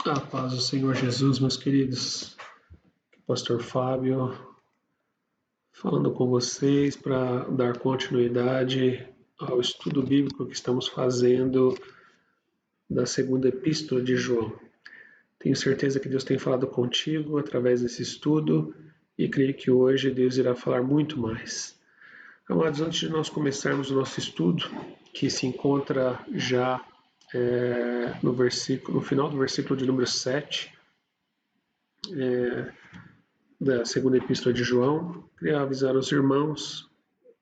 A paz do Senhor Jesus, meus queridos. Pastor Fábio, falando com vocês para dar continuidade ao estudo bíblico que estamos fazendo da segunda epístola de João. Tenho certeza que Deus tem falado contigo através desse estudo e creio que hoje Deus irá falar muito mais. Amados, antes de nós começarmos o nosso estudo, que se encontra já no final do versículo de número 7, da segunda epístola de João, queria avisar os irmãos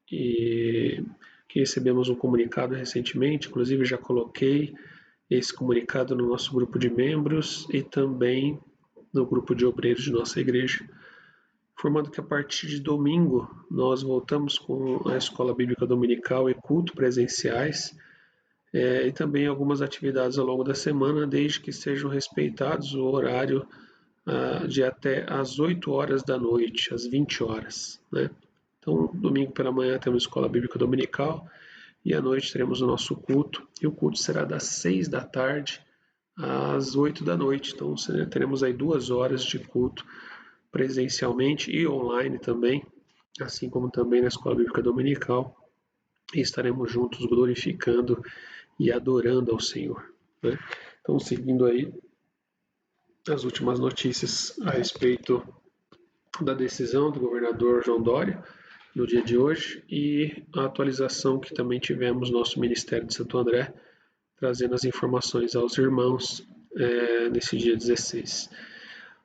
que recebemos um comunicado recentemente, inclusive já coloquei esse comunicado no nosso grupo de membros e também no grupo de obreiros de nossa igreja, informando que a partir de domingo nós voltamos com a escola bíblica dominical e culto presenciais, e também algumas atividades ao longo da semana, desde que sejam respeitados o horário de até às 8 horas da noite, às 20 horas. Né? Então, domingo pela manhã temos escola bíblica dominical e à noite teremos o nosso culto. E o culto será das 6 da tarde às 8 da noite. Então, teremos aí 2 horas de culto presencialmente e online também, assim como também na escola bíblica dominical. E estaremos juntos glorificando e adorando ao Senhor. Né? Então, seguindo aí as últimas notícias a respeito da decisão do governador João Dória no dia de hoje e a atualização que também tivemos no nosso Ministério de Santo André, trazendo as informações aos irmãos nesse dia 16.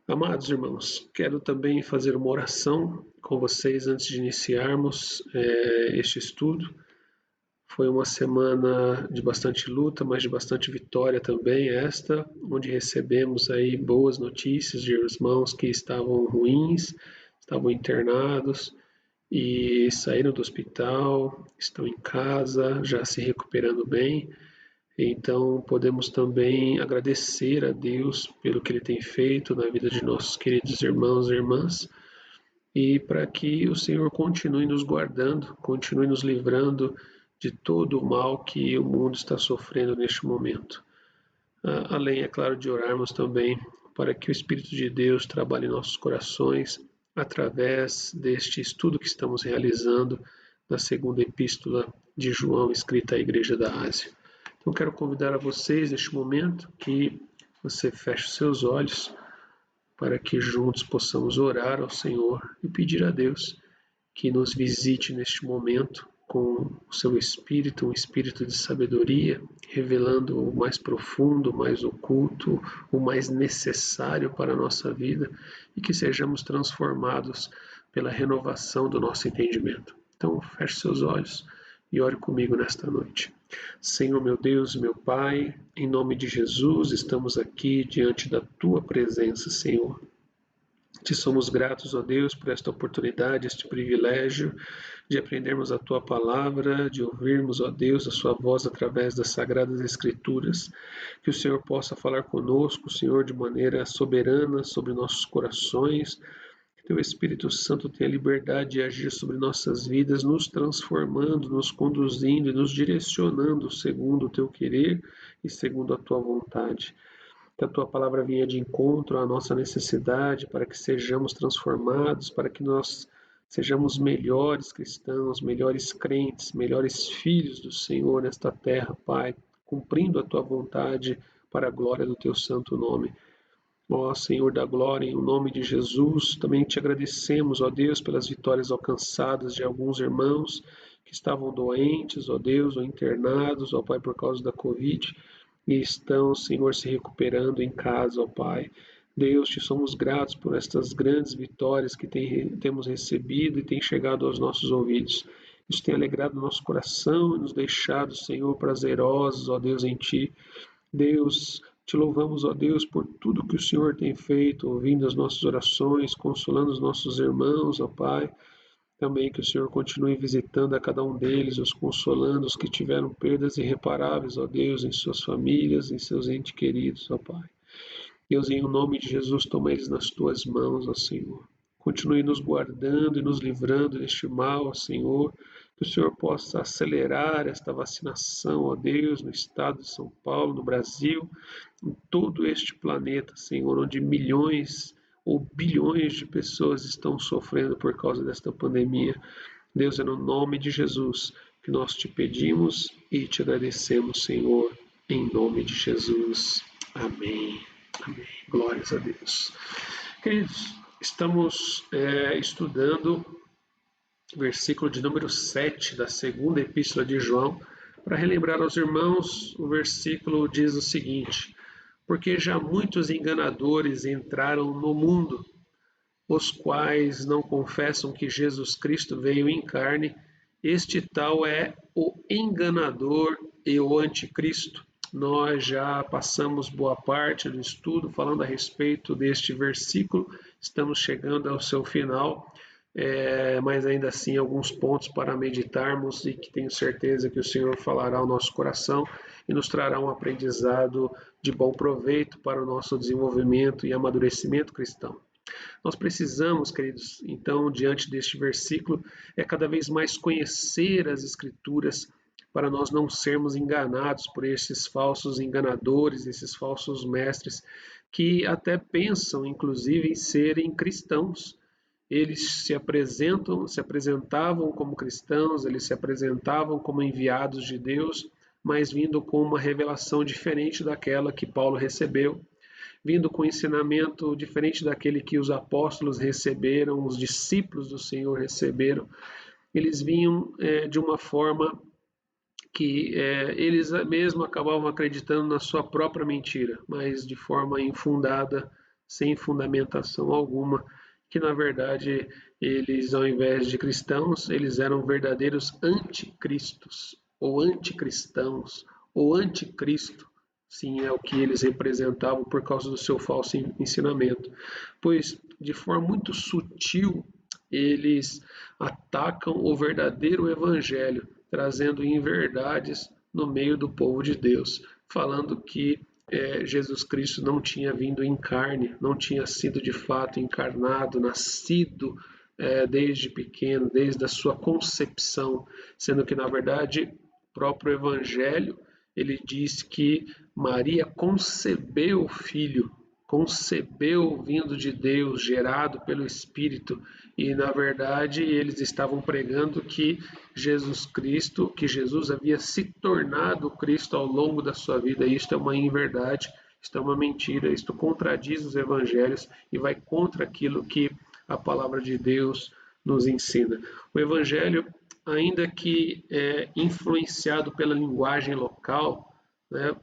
Amados irmãos, quero também fazer uma oração com vocês antes de iniciarmos este estudo. Foi uma semana de bastante luta, mas de bastante vitória também esta, onde recebemos aí boas notícias de irmãos que estavam ruins, estavam internados e saíram do hospital, estão em casa, já se recuperando bem. Então podemos também agradecer a Deus pelo que Ele tem feito na vida de nossos queridos irmãos e irmãs, e para que o Senhor continue nos guardando, continue nos livrando de todo o mal que o mundo está sofrendo neste momento. Além, é claro, de orarmos também para que o Espírito de Deus trabalhe em nossos corações através deste estudo que estamos realizando da segunda epístola de João, escrita à Igreja da Ásia. Então, quero convidar a vocês, neste momento, que você feche os seus olhos para que juntos possamos orar ao Senhor e pedir a Deus que nos visite neste momento com o seu Espírito, um Espírito de sabedoria, revelando o mais profundo, o mais oculto, o mais necessário para a nossa vida e que sejamos transformados pela renovação do nosso entendimento. Então, feche seus olhos e ore comigo nesta noite. Senhor, meu Deus, meu Pai, em nome de Jesus, estamos aqui diante da Tua presença, Senhor. Te somos gratos, ó Deus, por esta oportunidade, este privilégio de aprendermos a Tua palavra, de ouvirmos, ó Deus, a Sua voz através das Sagradas Escrituras. Que o Senhor possa falar conosco, Senhor, de maneira soberana sobre nossos corações. Que Teu Espírito Santo tenha liberdade de agir sobre nossas vidas, nos transformando, nos conduzindo e nos direcionando segundo o Teu querer e segundo a Tua vontade. Que a Tua palavra venha de encontro à nossa necessidade, para que sejamos transformados, para que nós sejamos melhores cristãos, melhores crentes, melhores filhos do Senhor nesta terra, Pai, cumprindo a Tua vontade para a glória do Teu santo nome. Ó Senhor da glória, em nome de Jesus, também te agradecemos, ó Deus, pelas vitórias alcançadas de alguns irmãos que estavam doentes, ó Deus, ou internados, ó Pai, por causa da Covid, e estão, Senhor, se recuperando em casa, ó Pai. Deus, te somos gratos por estas grandes vitórias que temos recebido e têm chegado aos nossos ouvidos. Isso tem alegrado nosso coração e nos deixado, Senhor, prazerosos, ó Deus, em Ti. Deus, te louvamos, ó Deus, por tudo que o Senhor tem feito, ouvindo as nossas orações, consolando os nossos irmãos, ó Pai. Também que o Senhor continue visitando a cada um deles, os consolando, os que tiveram perdas irreparáveis, ó Deus, em suas famílias, em seus entes queridos, ó Pai. Deus, em nome de Jesus, toma eles nas tuas mãos, ó Senhor. Continue nos guardando e nos livrando deste mal, ó Senhor. que o Senhor possa acelerar esta vacinação, ó Deus, no estado de São Paulo, no Brasil, em todo este planeta, Senhor, onde milhões ou bilhões de pessoas estão sofrendo por causa desta pandemia. Deus, é no nome de Jesus que nós te pedimos e te agradecemos, Senhor, em nome de Jesus. Amém. Amém. Glórias a Deus. Queridos, estamos estudando o versículo de número 7 da segunda epístola de João. Para relembrar aos irmãos, o versículo diz o seguinte: porque já muitos enganadores entraram no mundo, os quais não confessam que Jesus Cristo veio em carne. Este tal é o enganador e o anticristo. Nós já passamos boa parte do estudo falando a respeito deste versículo, estamos chegando ao seu final, mas ainda assim alguns pontos para meditarmos e que tenho certeza que o Senhor falará ao nosso coração e nos trará um aprendizado de bom proveito para o nosso desenvolvimento e amadurecimento cristão. Nós precisamos, queridos, então, diante deste versículo, cada vez mais conhecer as Escrituras para nós não sermos enganados por esses falsos enganadores, esses falsos mestres, que até pensam, inclusive, em serem cristãos. Eles se apresentavam como cristãos, eles se apresentavam como enviados de Deus, mas vindo com uma revelação diferente daquela que Paulo recebeu, vindo com ensinamento diferente daquele que os apóstolos receberam, os discípulos do Senhor receberam. Eles vinham de uma forma que eles mesmos acabavam acreditando na sua própria mentira, mas de forma infundada, sem fundamentação alguma, que na verdade eles, ao invés de cristãos, eles eram verdadeiros anticristos, ou anticristãos, ou anticristo. Sim, é o que eles representavam por causa do seu falso ensinamento. Pois, de forma muito sutil, eles atacam o verdadeiro evangelho, trazendo inverdades no meio do povo de Deus, falando que Jesus Cristo não tinha vindo em carne, não tinha sido de fato encarnado, nascido desde pequeno, desde a sua concepção, sendo que na verdade o próprio Evangelho ele diz que Maria concebeu o filho, concebeu vindo de Deus, gerado pelo Espírito, e na verdade eles estavam pregando que Jesus Cristo, que Jesus havia se tornado Cristo ao longo da sua vida. Isto é uma inverdade, isto é uma mentira, isto contradiz os evangelhos e vai contra aquilo que a palavra de Deus nos ensina. O evangelho, ainda que influenciado pela linguagem local, né,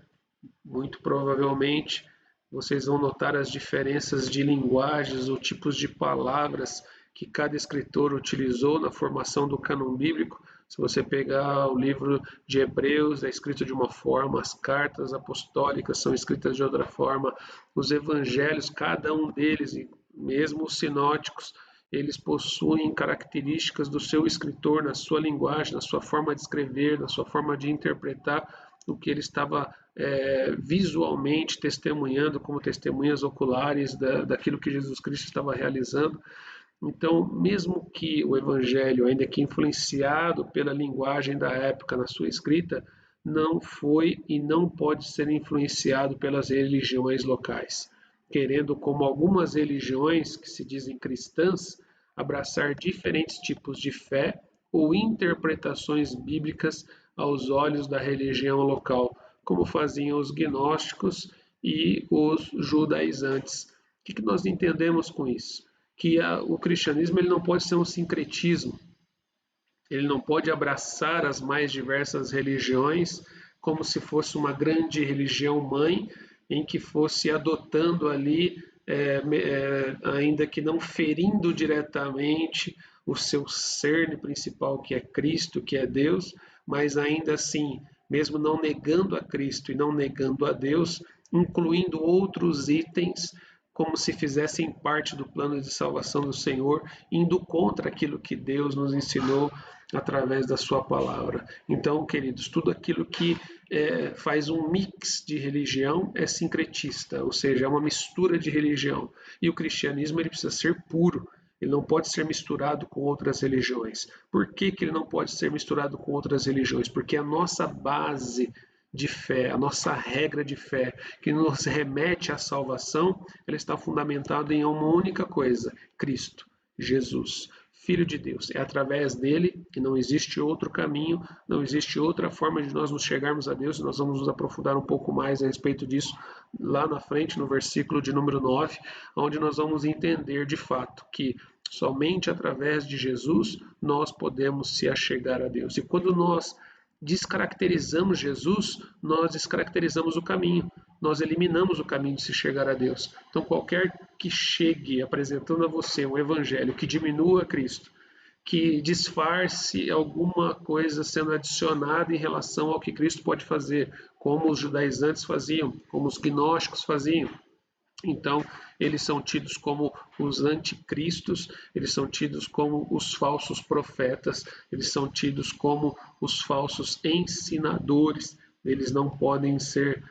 muito provavelmente vocês vão notar as diferenças de linguagens ou tipos de palavras que cada escritor utilizou na formação do cânon bíblico. Se você pegar o livro de Hebreus, é escrito de uma forma, as cartas apostólicas são escritas de outra forma, os evangelhos, cada um deles, mesmo os sinóticos, eles possuem características do seu escritor na sua linguagem, na sua forma de escrever, na sua forma de interpretar o que ele estava visualmente testemunhando como testemunhas oculares daquilo que Jesus Cristo estava realizando. Então, mesmo que o Evangelho, ainda que influenciado pela linguagem da época na sua escrita, não foi e não pode ser influenciado pelas religiões locais, querendo, como algumas religiões que se dizem cristãs, abraçar diferentes tipos de fé ou interpretações bíblicas aos olhos da religião local, como faziam os gnósticos e os judaizantes. O que nós entendemos com isso? Que o cristianismo ele não pode ser um sincretismo, ele não pode abraçar as mais diversas religiões como se fosse uma grande religião mãe, em que fosse adotando ali, ainda que não ferindo diretamente o seu cerne principal, que é Cristo, que é Deus, mas ainda assim, mesmo não negando a Cristo e não negando a Deus, incluindo outros itens como se fizessem parte do plano de salvação do Senhor, indo contra aquilo que Deus nos ensinou através da sua palavra. Então, queridos, tudo aquilo que faz um mix de religião é sincretista, ou seja, é uma mistura de religião. E o cristianismo ele precisa ser puro, Ele não pode ser misturado com outras religiões. Por que ele não pode ser misturado com outras religiões? Porque a nossa base de fé, a nossa regra de fé, que nos remete à salvação, ela está fundamentada em uma única coisa: Cristo, Jesus, Filho de Deus. É através dele que não existe outro caminho, não existe outra forma de nós nos chegarmos a Deus. Nós vamos nos aprofundar um pouco mais a respeito disso lá na frente, no versículo de número 9, onde nós vamos entender de fato que somente através de Jesus nós podemos se achegar a Deus. E quando nós descaracterizamos Jesus, nós descaracterizamos o caminho, nós eliminamos o caminho de se chegar a Deus. Então, qualquer que chegue apresentando a você um evangelho que diminua Cristo, que disfarce alguma coisa sendo adicionada em relação ao que Cristo pode fazer, como os judaizantes faziam, como os gnósticos faziam, então, eles são tidos como os anticristos, eles são tidos como os falsos profetas, eles são tidos como os falsos ensinadores. Eles não podem ser,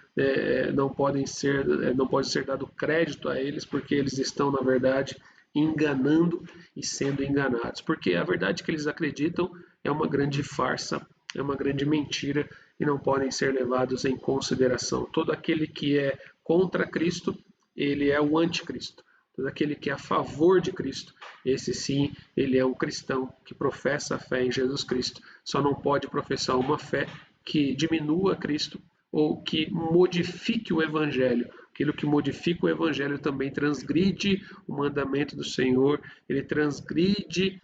não pode ser dado crédito a eles, porque eles estão, na verdade, enganando e sendo enganados. Porque a verdade que eles acreditam é uma grande farsa, é uma grande mentira e não podem ser levados em consideração. Todo aquele que é contra Cristo, ele é o anticristo. Todo aquele que é a favor de Cristo, esse sim, ele é um cristão que professa a fé em Jesus Cristo. Só não pode professar uma fé que diminua Cristo ou que modifique o Evangelho. Aquilo que modifica o Evangelho também transgride o mandamento do Senhor, ele transgride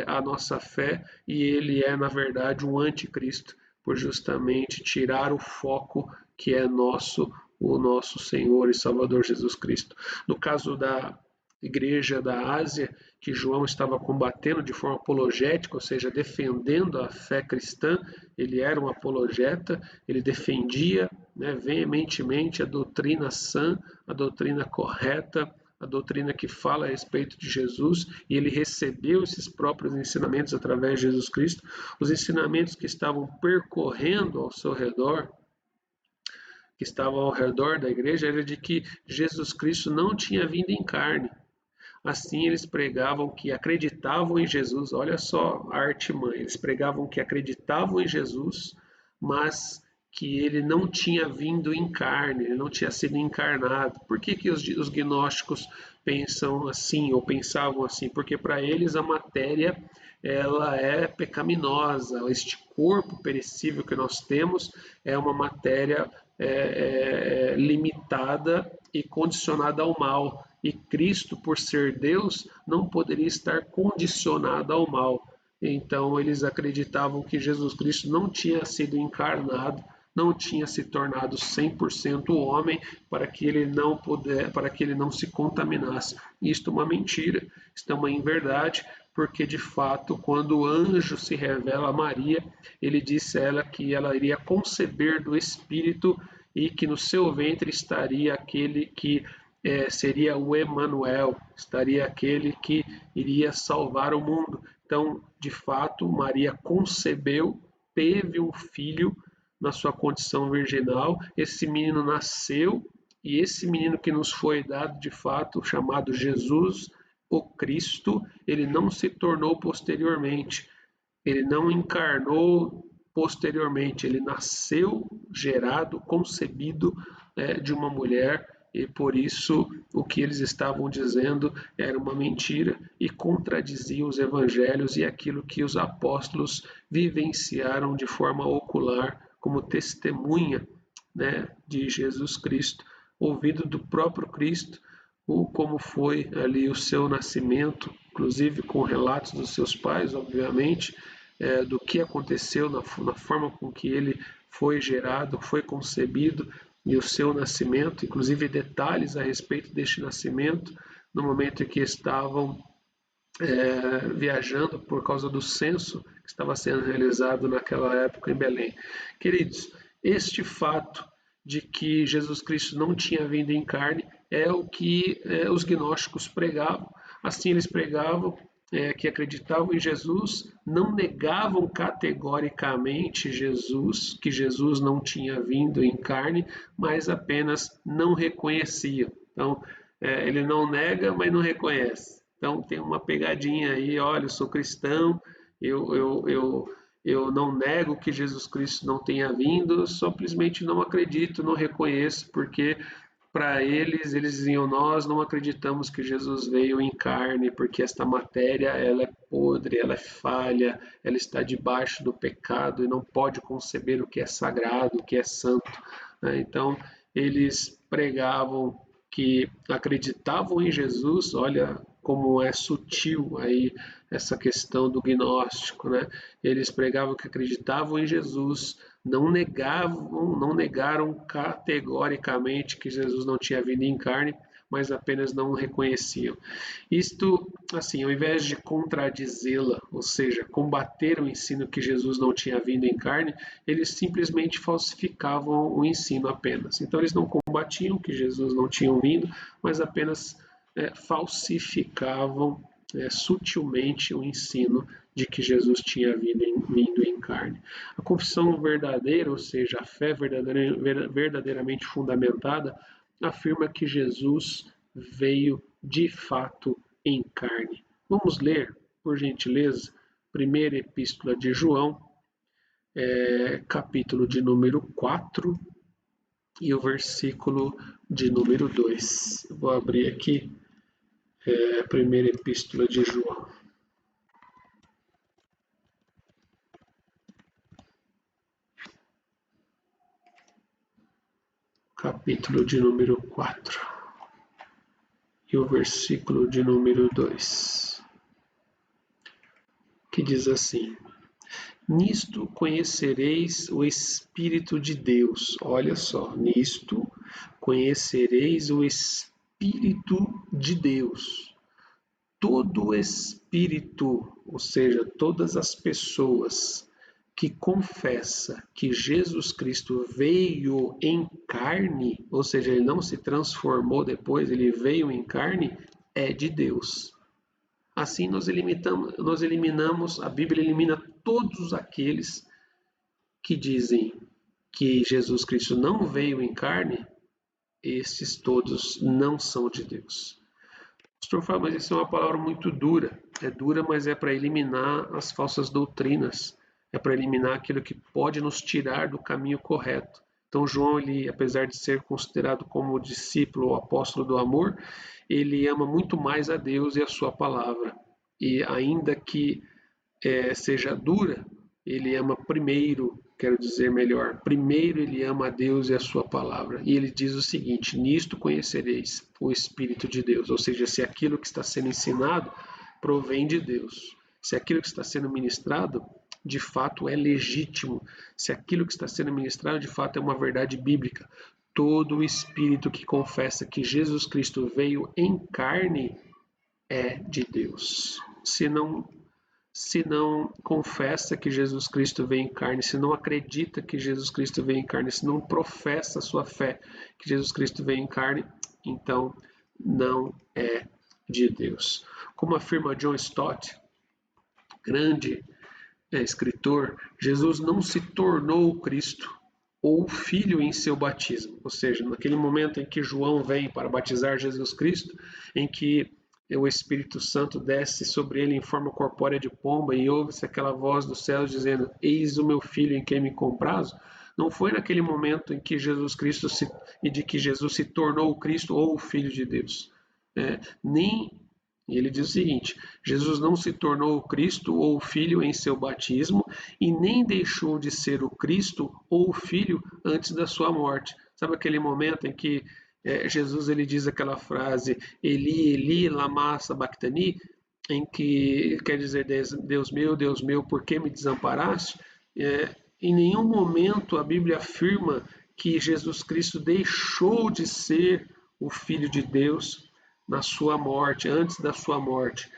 a nossa fé e ele é, na verdade, um anticristo, por justamente tirar o foco que é nosso, o nosso Senhor e Salvador Jesus Cristo. No caso da igreja da Ásia, que João estava combatendo de forma apologética, ou seja, defendendo a fé cristã, ele era um apologeta, ele defendia, veementemente a doutrina sã, a doutrina correta, a doutrina que fala a respeito de Jesus, e ele recebeu esses próprios ensinamentos através de Jesus Cristo. Os ensinamentos que estavam percorrendo ao seu redor, que estavam ao redor da igreja, era de que Jesus Cristo não tinha vindo em carne. Assim, eles pregavam que acreditavam em Jesus, olha só a artimanha, eles pregavam que acreditavam em Jesus, mas que ele não tinha vindo em carne, ele não tinha sido encarnado. Por que os gnósticos pensam assim, ou pensavam assim? Porque para eles a matéria ela é pecaminosa, este corpo perecível que nós temos é uma matéria limitada e condicionada ao mal. E Cristo, por ser Deus, não poderia estar condicionado ao mal. Então, eles acreditavam que Jesus Cristo não tinha sido encarnado, não tinha se tornado 100% homem para que ele não se contaminasse. Isto é uma mentira, isto é uma inverdade, porque de fato, quando o anjo se revela a Maria, ele disse a ela que ela iria conceber do Espírito e que no seu ventre estaria aquele que seria o Emanuel, estaria aquele que iria salvar o mundo. Então, de fato, Maria concebeu, teve um filho na sua condição virginal, esse menino nasceu e esse menino que nos foi dado de fato, chamado Jesus, o Cristo, ele não se tornou posteriormente, ele não encarnou posteriormente, ele nasceu gerado, concebido de uma mulher e por isso o que eles estavam dizendo era uma mentira e contradizia os evangelhos e aquilo que os apóstolos vivenciaram de forma ocular como testemunha, de Jesus Cristo, ouvido do próprio Cristo, como foi ali o seu nascimento, inclusive com relatos dos seus pais, obviamente, do que aconteceu na forma com que ele foi gerado, foi concebido e o seu nascimento, inclusive detalhes a respeito deste nascimento, no momento em que estavam viajando por causa do censo que estava sendo realizado naquela época em Belém. Queridos, este fato de que Jesus Cristo não tinha vindo em carne é o que os gnósticos pregavam. Assim eles pregavam que acreditavam em Jesus, não negavam categoricamente Jesus, que Jesus não tinha vindo em carne, mas apenas não reconheciam. Então, ele não nega, mas não reconhece. Então tem uma pegadinha aí, olha, eu sou cristão, eu não nego que Jesus Cristo não tenha vindo, eu simplesmente não acredito, não reconheço, porque para eles diziam, nós não acreditamos que Jesus veio em carne, porque esta matéria ela é podre, ela é falha, ela está debaixo do pecado e não pode conceber o que é sagrado, o que é santo. Né? Então, eles pregavam que acreditavam em Jesus, olha como é sutil aí essa questão do gnóstico, né? Eles pregavam que acreditavam em Jesus, não negaram categoricamente que Jesus não tinha vindo em carne, mas apenas não o reconheciam. Isto, assim, ao invés de contradizê-la, ou seja, combater o ensino que Jesus não tinha vindo em carne, eles simplesmente falsificavam o ensino apenas. Então, eles não combatiam que Jesus não tinha vindo, mas apenas falsificavam sutilmente o ensino de que Jesus tinha vindo em carne. A confissão verdadeira, ou seja, a fé verdadeiramente fundamentada, afirma que Jesus veio de fato em carne. Vamos ler, por gentileza, primeira epístola de João, capítulo de número 4 e o versículo de número 2. Vou abrir aqui a primeira epístola de João. Capítulo de número 4 e o versículo de número 2, que diz assim: Nisto conhecereis o Espírito de Deus. Olha só, nisto conhecereis o Espírito de Deus. Todo espírito, ou seja, todas as pessoas que confessa que Jesus Cristo veio em carne, ou seja, ele não se transformou depois, ele veio em carne, é de Deus. Assim nós eliminamos, a Bíblia elimina todos aqueles que dizem que Jesus Cristo não veio em carne, esses todos não são de Deus. Pastor Fábio, mas isso é uma palavra muito dura. É dura, mas é para eliminar as falsas doutrinas. É para eliminar aquilo que pode nos tirar do caminho correto. Então, João, ele, apesar de ser considerado como discípulo ou apóstolo do amor, ele ama muito mais a Deus e a sua palavra. E ainda que seja dura, ele ama primeiro, quero dizer melhor, primeiro ele ama a Deus e a sua palavra. E ele diz o seguinte: nisto conhecereis o Espírito de Deus, ou seja, se aquilo que está sendo ensinado provém de Deus, se aquilo que está sendo ministrado de fato é legítimo, se aquilo que está sendo ministrado de fato é uma verdade bíblica. Todo espírito que confessa que Jesus Cristo veio em carne é de Deus. Se não confessa que Jesus Cristo veio em carne, se não acredita que Jesus Cristo veio em carne, se não professa a sua fé que Jesus Cristo veio em carne, então não é de Deus. Como afirma John Stott, grande escritor, Jesus não se tornou o Cristo ou o Filho em seu batismo. Ou seja, naquele momento em que João vem para batizar Jesus Cristo, em que o Espírito Santo desce sobre ele em forma corpórea de pomba e ouve-se aquela voz do céu dizendo: Eis o meu filho em quem me comprazo. Não foi naquele momento em que Jesus Cristo e de que Jesus se tornou o Cristo ou o Filho de Deus. Nem e ele diz o seguinte: Jesus não se tornou o Cristo ou o Filho em seu batismo e nem deixou de ser o Cristo ou o Filho antes da sua morte. Sabe aquele momento em que Jesus ele diz aquela frase Eli, Eli, lama sabachthani, em que quer dizer Deus meu, por que me desamparaste? Em nenhum momento a Bíblia afirma que Jesus Cristo deixou de ser o Filho de Deus na sua morte, antes da sua morte.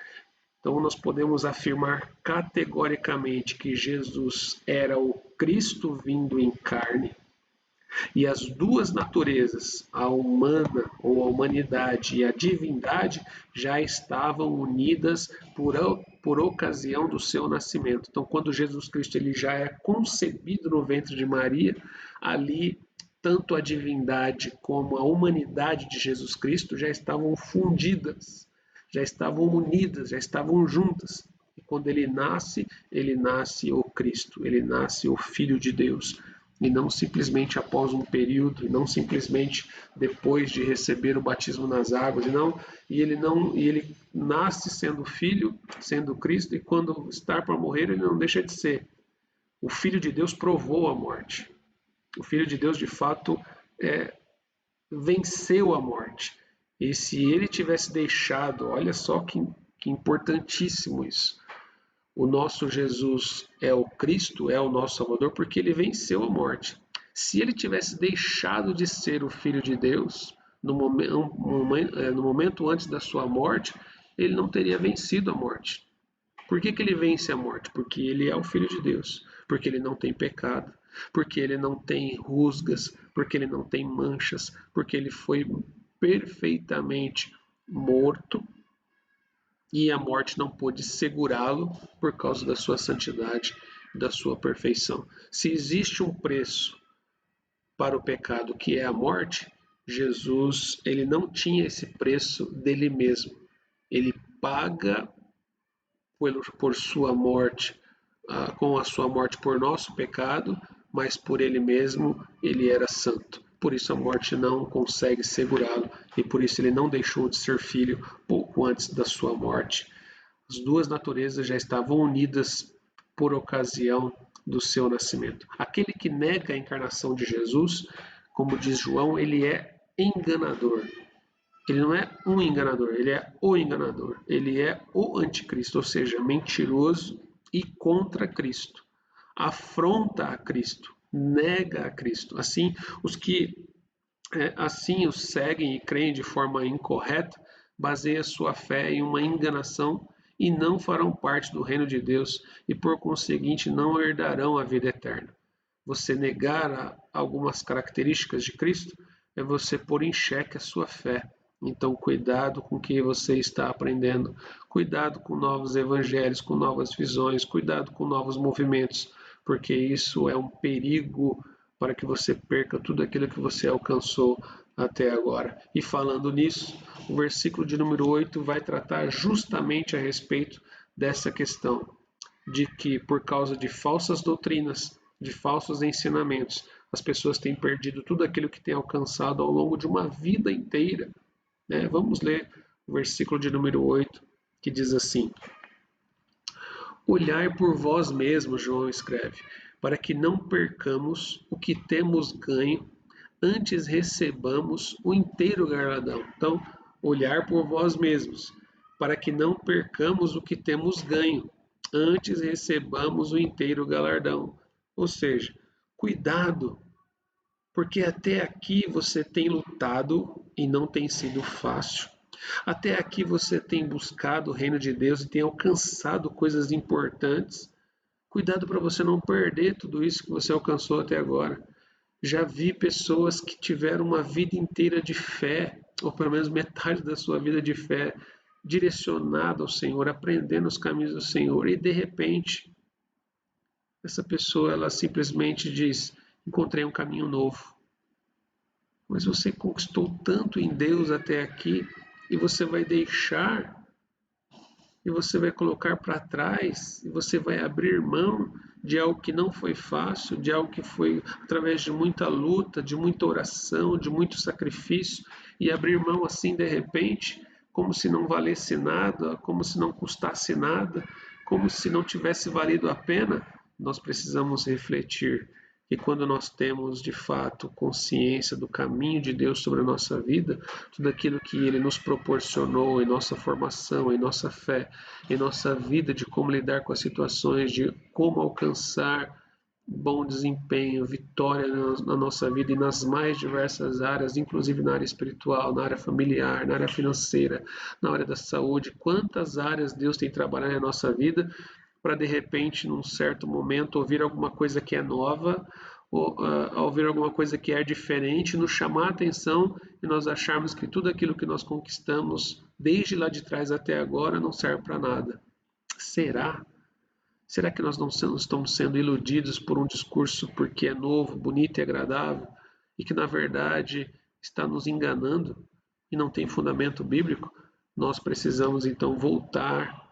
Então nós podemos afirmar categoricamente que Jesus era o Cristo vindo em carne. E as duas naturezas, a humana ou a humanidade e a divindade, já estavam unidas por ocasião do seu nascimento. Então, quando Jesus Cristo ele já é concebido no ventre de Maria, ali tanto a divindade como a humanidade de Jesus Cristo já estavam fundidas. já estavam unidas, já estavam juntas. E quando ele nasce o Cristo, ele nasce o Filho de Deus. E não simplesmente após um período, e não simplesmente depois de receber o batismo nas águas, e ele nasce sendo filho, sendo Cristo, e quando está para morrer, ele não deixa de ser. O Filho de Deus provou a morte. O Filho de Deus, de fato, venceu a morte. E se ele tivesse deixado, olha só que importantíssimo isso. O nosso Jesus é o Cristo, é o nosso Salvador, porque ele venceu a morte. Se ele tivesse deixado de ser o Filho de Deus, no momento antes da sua morte, ele não teria vencido a morte. Por que ele vence a morte? Porque ele é o Filho de Deus, porque ele não tem pecado, porque ele não tem rusgas, porque ele não tem manchas, porque ele foi perfeitamente morto e a morte não pôde segurá-lo por causa da sua santidade, da sua perfeição. Se existe um preço para o pecado que é a morte, Jesus ele não tinha esse preço dele mesmo. Ele paga por sua morte, com a sua morte por nosso pecado, mas por ele mesmo ele era santo. Por isso a morte não consegue segurá-lo e por isso ele não deixou de ser filho pouco antes da sua morte. As duas naturezas já estavam unidas por ocasião do seu nascimento. Aquele que nega a encarnação de Jesus, como diz João, ele é enganador. Ele não é um enganador, ele é o enganador. Ele é o anticristo, ou seja, mentiroso e contra Cristo. Afronta a Cristo, nega a Cristo. Assim, os que assim o seguem e creem de forma incorreta, baseiam sua fé em uma enganação e não farão parte do reino de Deus e, por conseguinte, não herdarão a vida eterna. Você negar algumas características de Cristo é você pôr em xeque a sua fé. Então, cuidado com o que você está aprendendo, cuidado com novos evangelhos, com novas visões, cuidado com novos movimentos, porque isso é um perigo para que você perca tudo aquilo que você alcançou até agora. E falando nisso, o versículo de número 8 vai tratar justamente a respeito dessa questão, de que por causa de falsas doutrinas, de falsos ensinamentos, as pessoas têm perdido tudo aquilo que têm alcançado ao longo de uma vida inteira. Vamos ler o versículo de número 8, que diz assim: Olhai por vós mesmos, João escreve, para que não percamos o que temos ganho, antes recebamos o inteiro galardão. Então, olhar por vós mesmos, para que não percamos o que temos ganho, antes recebamos o inteiro galardão. Ou seja, cuidado, porque até aqui você tem lutado e não tem sido fácil. Até aqui você tem buscado o reino de Deus e tem alcançado coisas importantes. Cuidado para você não perder tudo isso que você alcançou até agora. Já vi pessoas que tiveram uma vida inteira de fé, ou pelo menos metade da sua vida de fé, direcionada ao Senhor, aprendendo os caminhos do Senhor, e de repente, essa pessoa ela simplesmente diz: encontrei um caminho novo. Mas você conquistou tanto em Deus até aqui, e você vai deixar, e você vai colocar para trás, e você vai abrir mão de algo que não foi fácil, de algo que foi através de muita luta, de muita oração, de muito sacrifício, e abrir mão assim de repente, como se não valesse nada, como se não custasse nada, como se não tivesse valido a pena. Nós precisamos refletir. E quando nós temos de fato consciência do caminho de Deus sobre a nossa vida, tudo aquilo que Ele nos proporcionou em nossa formação, em nossa fé, em nossa vida, de como lidar com as situações, de como alcançar bom desempenho, vitória na nossa vida e nas mais diversas áreas, inclusive na área espiritual, na área familiar, na área financeira, na área da saúde. Quantas áreas Deus tem trabalhado na nossa vida para de repente, num certo momento, ouvir alguma coisa que é nova, ou ouvir alguma coisa que é diferente, nos chamar a atenção e nós acharmos que tudo aquilo que nós conquistamos desde lá de trás até agora não serve para nada. Será? Será que nós não estamos sendo iludidos por um discurso porque é novo, bonito e agradável e que na verdade está nos enganando e não tem fundamento bíblico? nós precisamos então voltar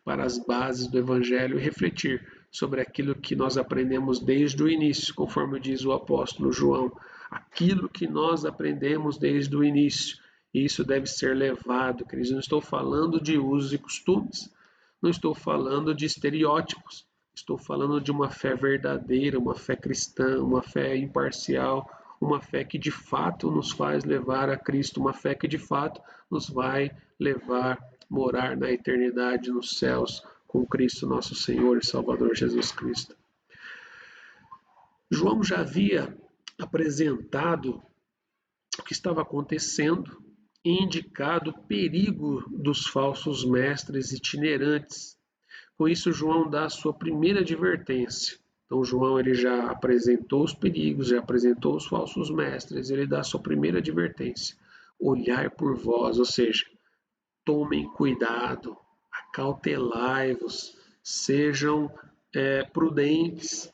para as bases do Evangelho e refletir sobre aquilo que nós aprendemos desde o início, conforme diz o apóstolo João, aquilo que nós aprendemos desde o início. E isso deve ser levado, queridos. Não estou falando de usos e costumes, não estou falando de estereótipos, estou falando de uma fé verdadeira, uma fé cristã, uma fé imparcial, uma fé que de fato nos faz levar a Cristo, uma fé que de fato nos vai levar a morar na eternidade nos céus com Cristo nosso Senhor e Salvador Jesus Cristo. João já havia apresentado o que estava acontecendo e indicado o perigo dos falsos mestres itinerantes. Com isso, João dá a sua primeira advertência. Então, João ele já apresentou os perigos, já apresentou os falsos mestres, ele dá a sua primeira advertência. Olhai por vós, ou seja, tomem cuidado, acautelai-vos, sejam prudentes,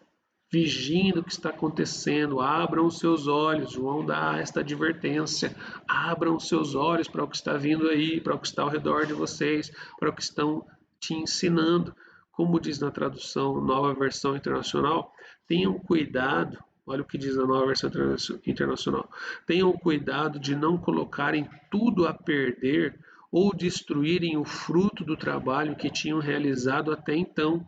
vigiem o que está acontecendo, abram os seus olhos. João dá esta advertência, abram os seus olhos para o que está vindo aí, para o que está ao redor de vocês, para o que estão te ensinando. Como diz na tradução Nova Versão Internacional, tenham cuidado, olha o que diz a Nova Versão Internacional, tenham cuidado de não colocarem tudo a perder ou destruírem o fruto do trabalho que tinham realizado até então.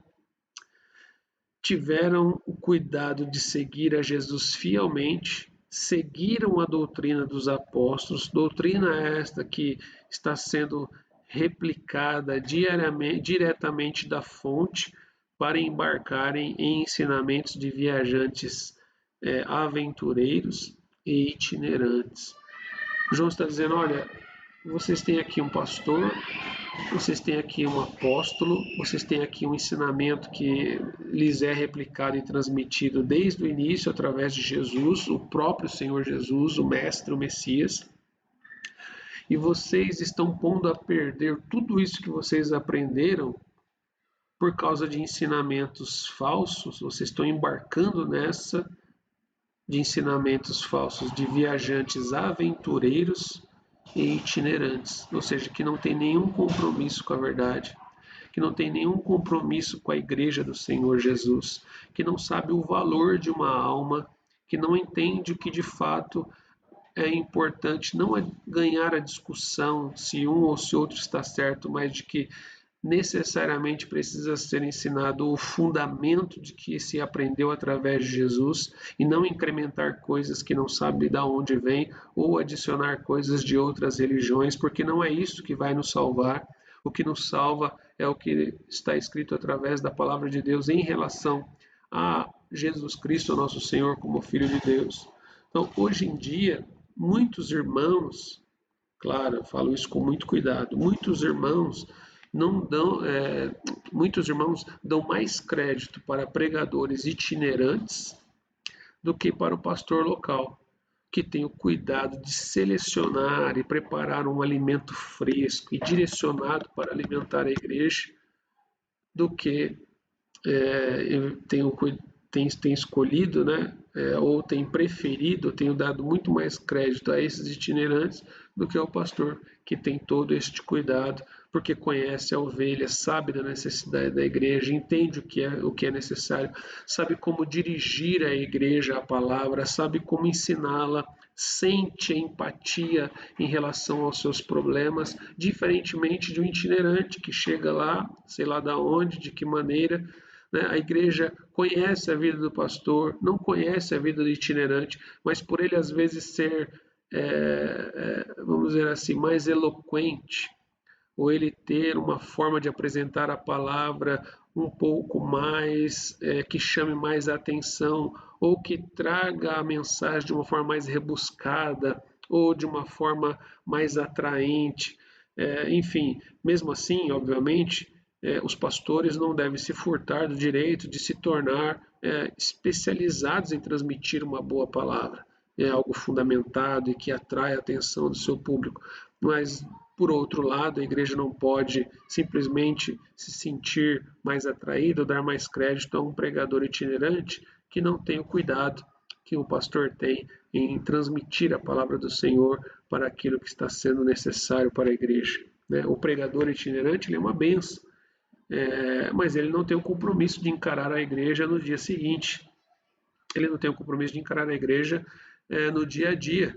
Tiveram o cuidado de seguir a Jesus fielmente, seguiram a doutrina dos apóstolos, doutrina esta que está sendo replicada diretamente da fonte para embarcarem em ensinamentos de viajantes aventureiros e itinerantes. João está dizendo, olha, vocês têm aqui um pastor, vocês têm aqui um apóstolo, vocês têm aqui um ensinamento que lhes é replicado e transmitido desde o início através de Jesus, o próprio Senhor Jesus, o Mestre, o Messias. E vocês estão pondo a perder tudo isso que vocês aprenderam por causa de ensinamentos falsos, vocês estão embarcando nessa de ensinamentos falsos de viajantes aventureiros e itinerantes, ou seja, que não tem nenhum compromisso com a verdade, que não tem nenhum compromisso com a igreja do Senhor Jesus, que não sabe o valor de uma alma, que não entende o que de fato é importante, não é ganhar a discussão se um ou se outro está certo, mas de que necessariamente precisa ser ensinado o fundamento de que se aprendeu através de Jesus e não incrementar coisas que não sabe de onde vem ou adicionar coisas de outras religiões, porque não é isso que vai nos salvar. O que nos salva é o que está escrito através da palavra de Deus em relação a Jesus Cristo, nosso Senhor, como Filho de Deus. Então, hoje em dia, muitos irmãos, claro, eu falo isso com muito cuidado, muitos irmãos dão mais crédito para pregadores itinerantes do que para o pastor local, que tem o cuidado de selecionar e preparar um alimento fresco e direcionado para alimentar a igreja, do que tem escolhido, né, ou tem preferido, tenho dado muito mais crédito a esses itinerantes do que ao pastor, que tem todo este cuidado, porque conhece a ovelha, sabe da necessidade da igreja, entende o que é necessário, sabe como dirigir a igreja à palavra, sabe como ensiná-la, sente a empatia em relação aos seus problemas, diferentemente de um itinerante que chega lá, sei lá da onde, de que maneira, né? A igreja conhece a vida do pastor, não conhece a vida do itinerante, mas por ele às vezes ser, vamos dizer assim, mais eloquente, ou ele ter uma forma de apresentar a palavra um pouco mais, que chame mais a atenção, ou que traga a mensagem de uma forma mais rebuscada, ou de uma forma mais atraente. Enfim, mesmo assim, obviamente, os pastores não devem se furtar do direito de se tornar especializados em transmitir uma boa palavra. É algo fundamentado e que atrai a atenção do seu público. Mas, por outro lado, a igreja não pode simplesmente se sentir mais atraída ou dar mais crédito a um pregador itinerante que não tem o cuidado que o pastor tem em transmitir a palavra do Senhor para aquilo que está sendo necessário para a igreja. né? O pregador itinerante ele é uma benção, mas ele não tem o compromisso de encarar a igreja no dia seguinte. Ele não tem o compromisso de encarar a igreja no dia a dia.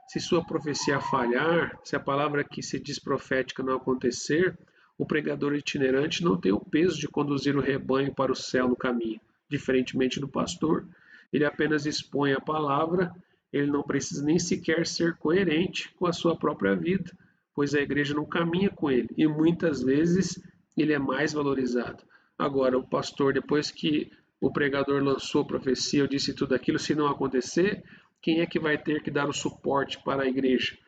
Se sua profecia falhar, se a palavra que se diz profética não acontecer, o pregador itinerante não tem o peso de conduzir o rebanho para o céu no caminho. Diferentemente do pastor, ele apenas expõe a palavra, ele não precisa nem sequer ser coerente com a sua própria vida, pois a igreja não caminha com ele e muitas vezes ele é mais valorizado. Agora, o pastor, depois que o pregador lançou a profecia, eu disse tudo aquilo, se não acontecer, quem é que vai ter que dar o suporte para a igreja?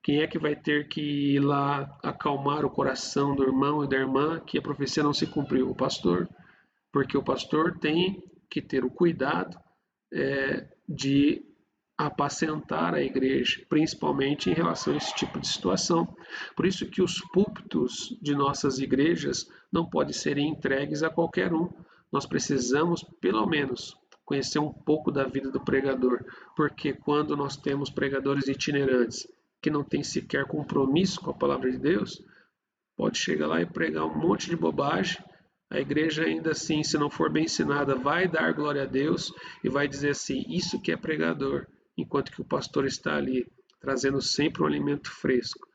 Quem é que vai ter que ir lá acalmar o coração do irmão e da irmã que a profecia não se cumpriu? O pastor. Porque o pastor tem que ter o cuidado de apacentar a igreja, principalmente em relação a esse tipo de situação. Por isso que os púlpitos de nossas igrejas não podem ser entregues a qualquer um. Nós precisamos, pelo menos, conhecer um pouco da vida do pregador, porque quando nós temos pregadores itinerantes que não têm sequer compromisso com a palavra de Deus, pode chegar lá e pregar um monte de bobagem. A igreja ainda assim, se não for bem ensinada, vai dar glória a Deus e vai dizer assim, isso que é pregador, enquanto que o pastor está ali trazendo sempre um alimento fresco,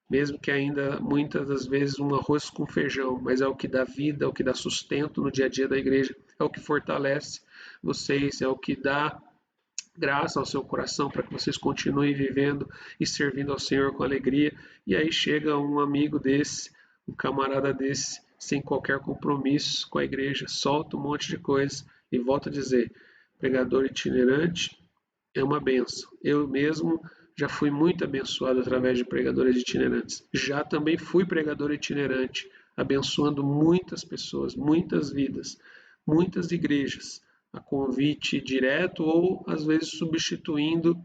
mesmo que ainda muitas das vezes um arroz com feijão, mas é o que dá vida, é o que dá sustento no dia a dia da igreja, é o que fortalece vocês, é o que dá graça ao seu coração para que vocês continuem vivendo e servindo ao Senhor com alegria. E aí chega um amigo desse, um camarada desse, sem qualquer compromisso com a igreja, solta um monte de coisa e volta a dizer: pregador itinerante é uma benção. Eu mesmo já fui muito abençoado através de pregadores itinerantes. Já também fui pregador itinerante, abençoando muitas pessoas, muitas vidas, muitas igrejas, a convite direto ou às vezes substituindo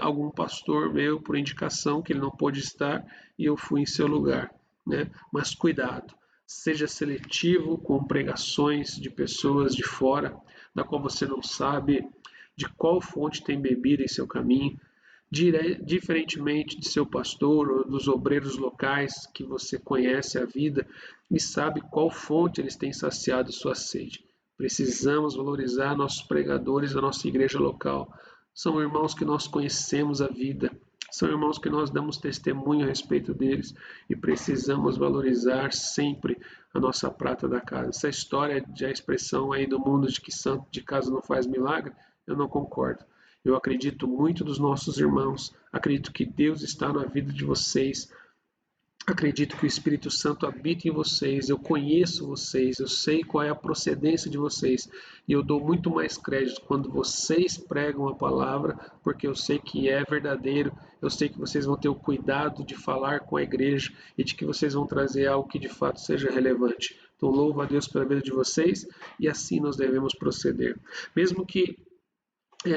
algum pastor meu por indicação que ele não pôde estar e eu fui em seu lugar, né? Mas cuidado, seja seletivo com pregações de pessoas de fora, da qual você não sabe de qual fonte tem bebido em seu caminho, diferentemente de seu pastor ou dos obreiros locais que você conhece a vida e sabe qual fonte eles têm saciado sua sede. Precisamos valorizar nossos pregadores da nossa igreja local. São irmãos que nós conhecemos a vida, são irmãos que nós damos testemunho a respeito deles e precisamos valorizar sempre a nossa prata da casa. Essa história de a expressão aí do mundo de que santo de casa não faz milagre, eu não concordo. Eu acredito muito nos nossos irmãos, acredito que Deus está na vida de vocês, acredito que o Espírito Santo habita em vocês, eu conheço vocês, eu sei qual é a procedência de vocês e eu dou muito mais crédito quando vocês pregam a palavra, porque eu sei que é verdadeiro, eu sei que vocês vão ter o cuidado de falar com a igreja e de que vocês vão trazer algo que de fato seja relevante. Então, louvo a Deus pela vida de vocês e assim nós devemos proceder. Mesmo que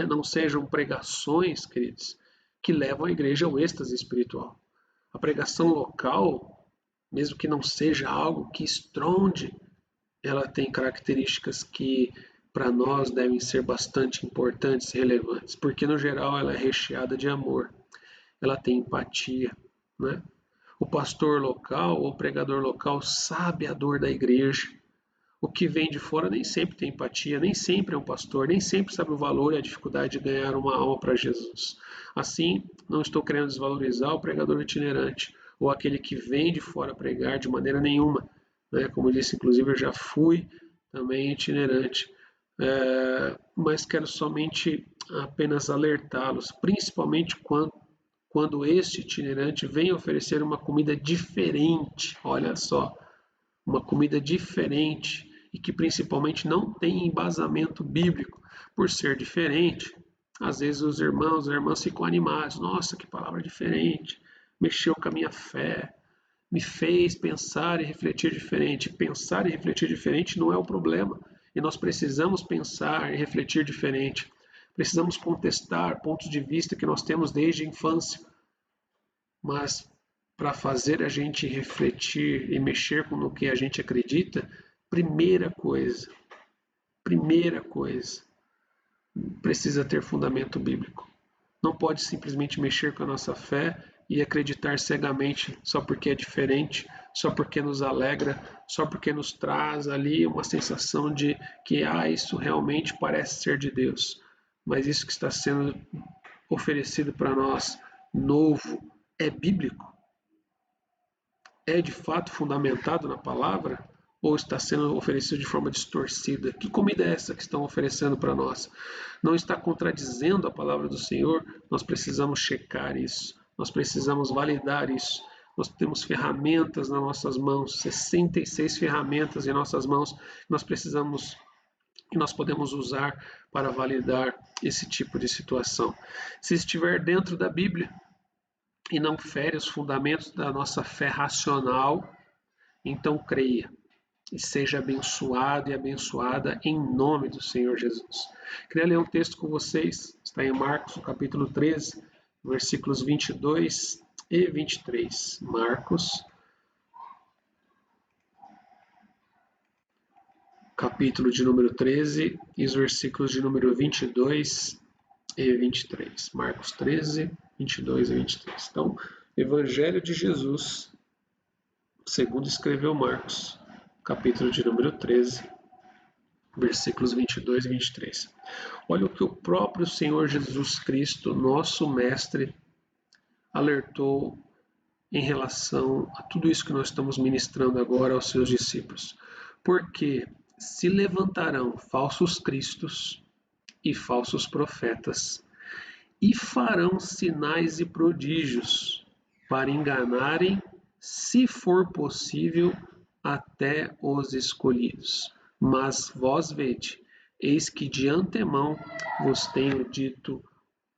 não sejam pregações, queridos, que levam a igreja ao êxtase espiritual. A pregação local, mesmo que não seja algo que estronde, ela tem características que para nós devem ser bastante importantes e relevantes, porque no geral ela é recheada de amor, ela tem empatia, né? O pastor local ou pregador local sabe a dor da igreja, o que vem de fora nem sempre tem empatia, nem sempre é um pastor, nem sempre sabe o valor e a dificuldade de ganhar uma alma para Jesus. Assim, não estou querendo desvalorizar o pregador itinerante ou aquele que vem de fora pregar de maneira nenhuma. Né? Como disse, inclusive, eu já fui também itinerante. Mas quero somente apenas alertá-los, principalmente quando este itinerante vem oferecer uma comida diferente. Olha só, uma comida diferente e que principalmente não tem embasamento bíblico. Por ser diferente, às vezes os irmãos e as irmãs ficam animados. Nossa, que palavra diferente! Mexeu com a minha fé, me fez pensar e refletir diferente. Pensar e refletir diferente não é o problema. E nós precisamos pensar e refletir diferente. Precisamos contestar pontos de vista que nós temos desde a infância. Mas para fazer a gente refletir e mexer com o que a gente acredita, primeira coisa, precisa ter fundamento bíblico. Não pode simplesmente mexer com a nossa fé e acreditar cegamente só porque é diferente, só porque nos alegra, só porque nos traz ali uma sensação de que isso realmente parece ser de Deus. Mas isso que está sendo oferecido para nós, novo, é bíblico? É de fato fundamentado na palavra? Ou está sendo oferecido de forma distorcida? Que comida é essa que estão oferecendo para nós? Não está contradizendo a palavra do Senhor? Nós precisamos checar isso, nós precisamos validar isso. Nós temos ferramentas nas nossas mãos, 66 ferramentas em nossas mãos, nós precisamos e nós podemos usar para validar esse tipo de situação. Se estiver dentro da Bíblia e não fere os fundamentos da nossa fé racional, então creia e seja abençoado e abençoada em nome do Senhor Jesus. Queria ler um texto com vocês, está em Marcos, no capítulo 13, versículos 22 e 23. Marcos, capítulo de número 13 e os versículos de número 22 e 23. Marcos 13, 22 e 23. Então, Evangelho de Jesus, segundo escreveu Marcos, capítulo de número 13, versículos 22 e 23. Olha o que o próprio Senhor Jesus Cristo, nosso Mestre, alertou em relação a tudo isso que nós estamos ministrando agora aos seus discípulos. Porque se levantarão falsos cristos e falsos profetas, e farão sinais e prodígios para enganarem, se for possível, até os escolhidos. Mas vós vede, eis que de antemão vos tenho dito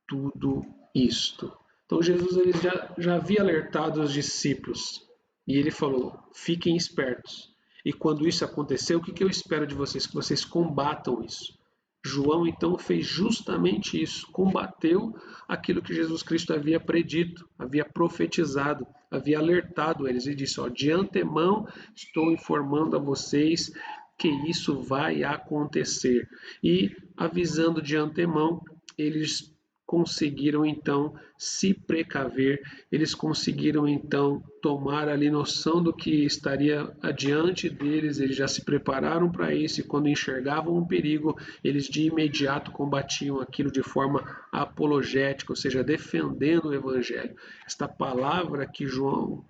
tudo isto. Então Jesus ele já havia alertado os discípulos e ele falou: fiquem espertos. E quando isso acontecer, o que eu espero de vocês? Que vocês combatam isso. João então fez justamente isso, combateu aquilo que Jesus Cristo havia predito, havia profetizado, havia alertado eles e disse: de antemão estou informando a vocês que isso vai acontecer. E avisando de antemão, eles conseguiram então se precaver, eles conseguiram então tomar ali noção do que estaria adiante deles, eles já se prepararam para isso e quando enxergavam um perigo, eles de imediato combatiam aquilo de forma apologética, ou seja, defendendo o evangelho. Esta palavra que João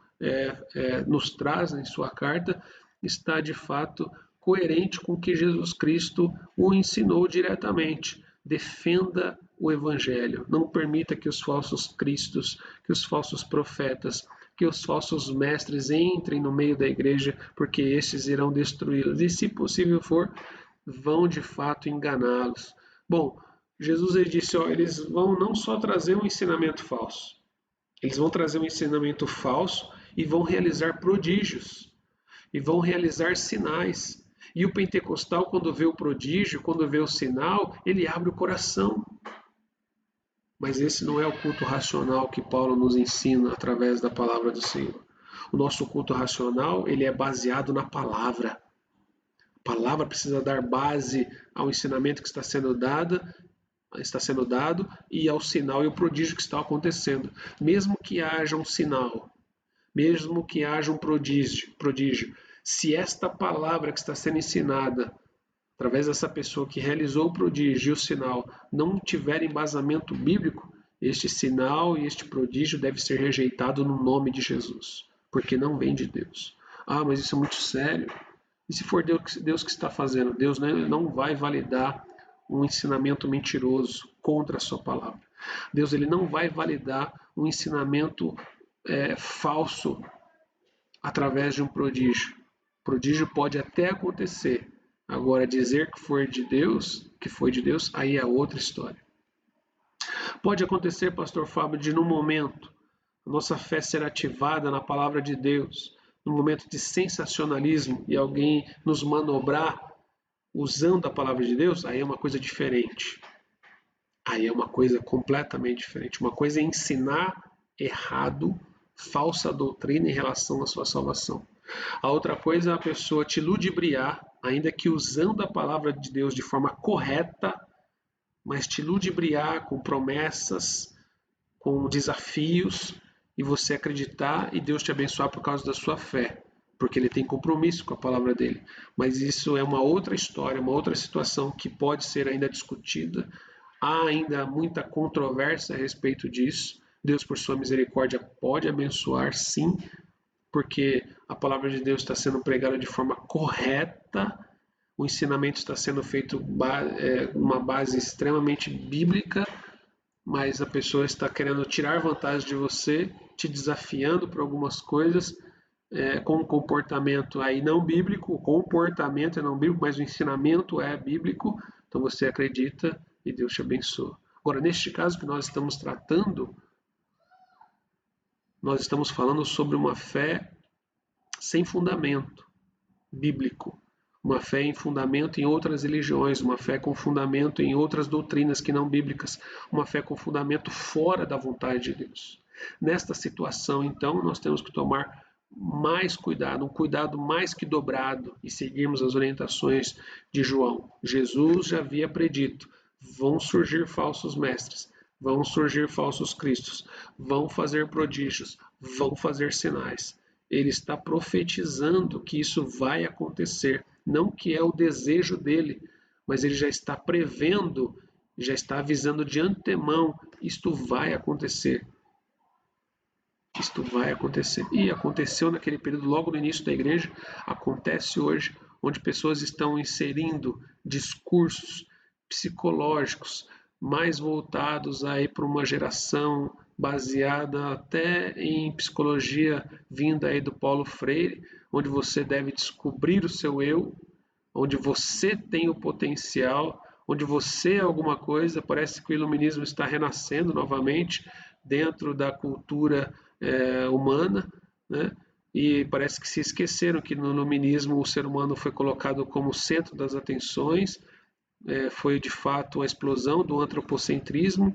nos traz em sua carta está de fato coerente com o que Jesus Cristo o ensinou diretamente. Defenda o Evangelho. Não permita que os falsos cristos, que os falsos profetas, que os falsos mestres entrem no meio da igreja, porque esses irão destruí-los. E, se possível for, vão de fato enganá-los. Bom, Jesus ele disse, eles vão não só trazer um ensinamento falso, eles vão trazer um ensinamento falso e vão realizar prodígios, e vão realizar sinais. E o pentecostal, quando vê o prodígio, quando vê o sinal, ele abre o coração. Mas esse não é o culto racional que Paulo nos ensina através da palavra do Senhor. O nosso culto racional, ele é baseado na palavra. A palavra precisa dar base ao ensinamento que está sendo dado e ao sinal e ao prodígio que está acontecendo. Mesmo que haja um sinal, mesmo que haja um prodígio, se esta palavra que está sendo ensinada através dessa pessoa que realizou o prodígio e o sinal não tiver embasamento bíblico, este sinal e este prodígio deve ser rejeitado no nome de Jesus, porque não vem de Deus. Mas isso é muito sério. E se for Deus que está fazendo? Deus não vai validar um ensinamento mentiroso contra a sua palavra. Deus ele não vai validar um ensinamento falso através de um prodígio. O prodígio pode até acontecer. Agora, dizer que foi de Deus, aí é outra história. Pode acontecer, pastor Fábio, de num momento a nossa fé ser ativada na palavra de Deus, num momento de sensacionalismo e alguém nos manobrar usando a palavra de Deus, aí é uma coisa diferente. Aí é uma coisa completamente diferente. Uma coisa é ensinar errado, falsa doutrina em relação à sua salvação. A outra coisa é a pessoa te ludibriar, ainda que usando a palavra de Deus de forma correta, mas te ludibriar com promessas, com desafios, e você acreditar e Deus te abençoar por causa da sua fé, porque ele tem compromisso com a palavra dele. Mas isso é uma outra história, uma outra situação que pode ser ainda discutida. Há ainda muita controvérsia a respeito disso. Deus, por sua misericórdia, pode abençoar, sim, porque a palavra de Deus está sendo pregada de forma correta, o ensinamento está sendo feito uma base extremamente bíblica, mas a pessoa está querendo tirar vantagem de você, te desafiando por algumas coisas, com um comportamento aí não bíblico, o comportamento é não bíblico, mas o ensinamento é bíblico, então você acredita e Deus te abençoa. Agora, neste caso que nós estamos tratando, nós estamos falando sobre uma fé sem fundamento bíblico, uma fé em fundamento em outras religiões, uma fé com fundamento em outras doutrinas que não bíblicas, uma fé com fundamento fora da vontade de Deus. Nesta situação, então, nós temos que tomar mais cuidado, um cuidado mais que dobrado e seguirmos as orientações de João. Jesus já havia predito: vão surgir falsos mestres, vão surgir falsos cristos, vão fazer prodígios, vão fazer sinais. Ele está profetizando que isso vai acontecer, não que é o desejo dele, mas ele já está prevendo, já está avisando de antemão: isto vai acontecer. Isto vai acontecer. E aconteceu naquele período, logo no início da igreja, acontece hoje, onde pessoas estão inserindo discursos psicológicos mais voltados aí para uma geração baseada até em psicologia vinda aí do Paulo Freire, onde você deve descobrir o seu eu, onde você tem o potencial, onde você é alguma coisa. Parece que o iluminismo está renascendo novamente dentro da cultura humana, né? E parece que se esqueceram que no iluminismo o ser humano foi colocado como centro das atenções, foi de fato a explosão do antropocentrismo,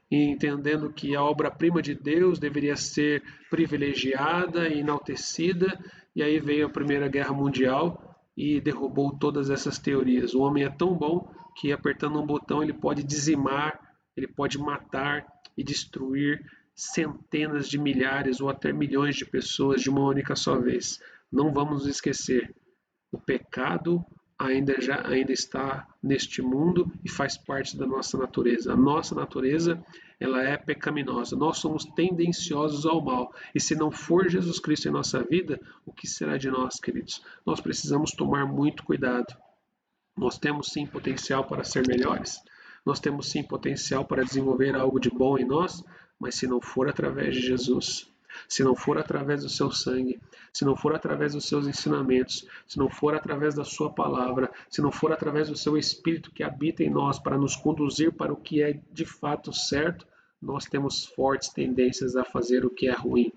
e entendendo que a obra-prima de Deus deveria ser privilegiada e enaltecida, e aí veio a Primeira Guerra Mundial e derrubou todas essas teorias. O homem é tão bom que apertando um botão ele pode dizimar, ele pode matar e destruir centenas de milhares ou até milhões de pessoas de uma única só vez. Não vamos esquecer, o pecado ainda está neste mundo e faz parte da nossa natureza. A nossa natureza, ela é pecaminosa. Nós somos tendenciosos ao mal. E se não for Jesus Cristo em nossa vida, o que será de nós, queridos? Nós precisamos tomar muito cuidado. Nós temos sim potencial para ser melhores. Nós temos sim potencial para desenvolver algo de bom em nós, mas se não for através de Jesus, se não for através do seu sangue, se não for através dos seus ensinamentos, se não for através da sua palavra, se não for através do seu Espírito que habita em nós para nos conduzir para o que é de fato certo, nós temos fortes tendências a fazer o que é ruim.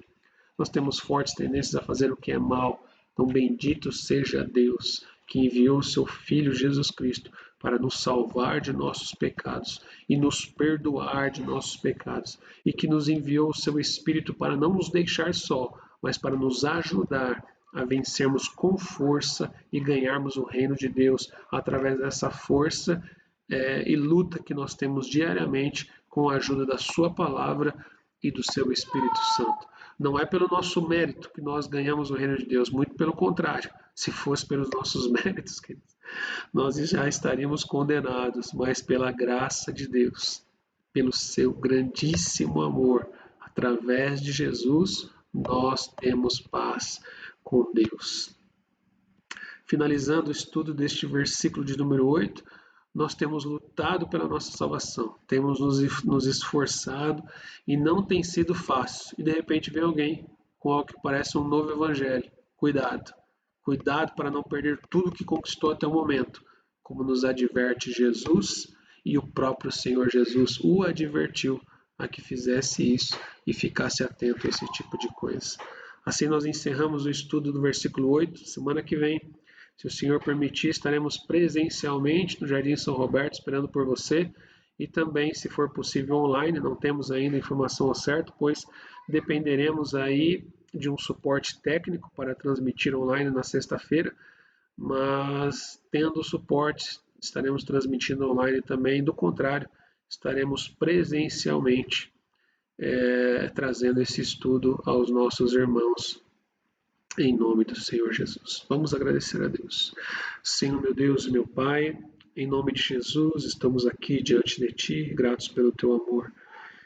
Nós temos fortes tendências a fazer o que é mal. Então, bendito seja Deus que enviou o seu Filho Jesus Cristo para nos salvar de nossos pecados e nos perdoar de nossos pecados, e que nos enviou o seu Espírito para não nos deixar só, mas para nos ajudar a vencermos com força e ganharmos o reino de Deus através dessa força e luta que nós temos diariamente com a ajuda da sua palavra e do seu Espírito Santo. Não é pelo nosso mérito que nós ganhamos o reino de Deus, muito pelo contrário. Se fosse pelos nossos méritos, nós já estaríamos condenados, mas pela graça de Deus, pelo seu grandíssimo amor, através de Jesus, nós temos paz com Deus. Finalizando o estudo deste versículo de número 8, nós temos lutado pela nossa salvação, temos nos esforçado e não tem sido fácil. E de repente vem alguém com algo que parece um novo evangelho. Cuidado, cuidado para não perder tudo que conquistou até o momento, como nos adverte Jesus, e o próprio Senhor Jesus o advertiu a que fizesse isso e ficasse atento a esse tipo de coisa. Assim nós encerramos o estudo do versículo 8. Semana que vem, se o Senhor permitir, estaremos presencialmente no Jardim São Roberto esperando por você, e também, se for possível, online. Não temos ainda informação ao certo, pois dependeremos aí de um suporte técnico para transmitir online na sexta-feira, mas tendo suporte, estaremos transmitindo online também. Do contrário, estaremos presencialmente. trazendo esse estudo aos nossos irmãos, em nome do Senhor Jesus. Vamos agradecer a Deus. Senhor, meu Deus e meu Pai, em nome de Jesus, estamos aqui diante de Ti, gratos pelo Teu amor.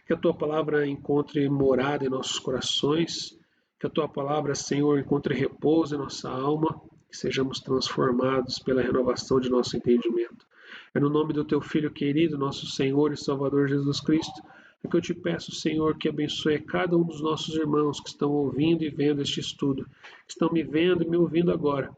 Que a Tua palavra encontre morada em nossos corações, que a Tua palavra, Senhor, encontre repouso em nossa alma, que sejamos transformados pela renovação de nosso entendimento. É no nome do Teu Filho querido, nosso Senhor e Salvador Jesus Cristo, que eu te peço, Senhor, que abençoe cada um dos nossos irmãos que estão ouvindo e vendo este estudo, que estão me vendo e me ouvindo agora,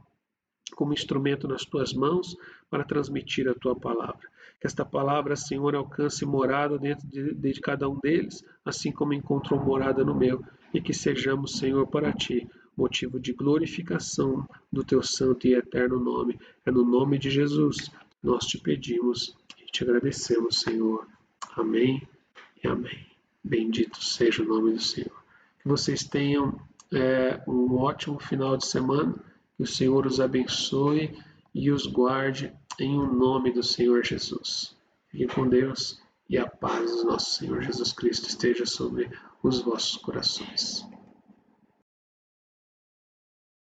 como instrumento nas tuas mãos para transmitir a tua palavra. Que esta palavra, Senhor, alcance morada dentro de cada um deles, assim como encontrou morada no meu, e que sejamos, Senhor, para ti, motivo de glorificação do teu santo e eterno nome. É no nome de Jesus nós te pedimos e te agradecemos, Senhor. Amém e amém. Bendito seja o nome do Senhor. Que vocês tenham um ótimo final de semana. Que o Senhor os abençoe e os guarde em o nome do Senhor Jesus. Fiquem com Deus e a paz do nosso Senhor Jesus Cristo esteja sobre os vossos corações.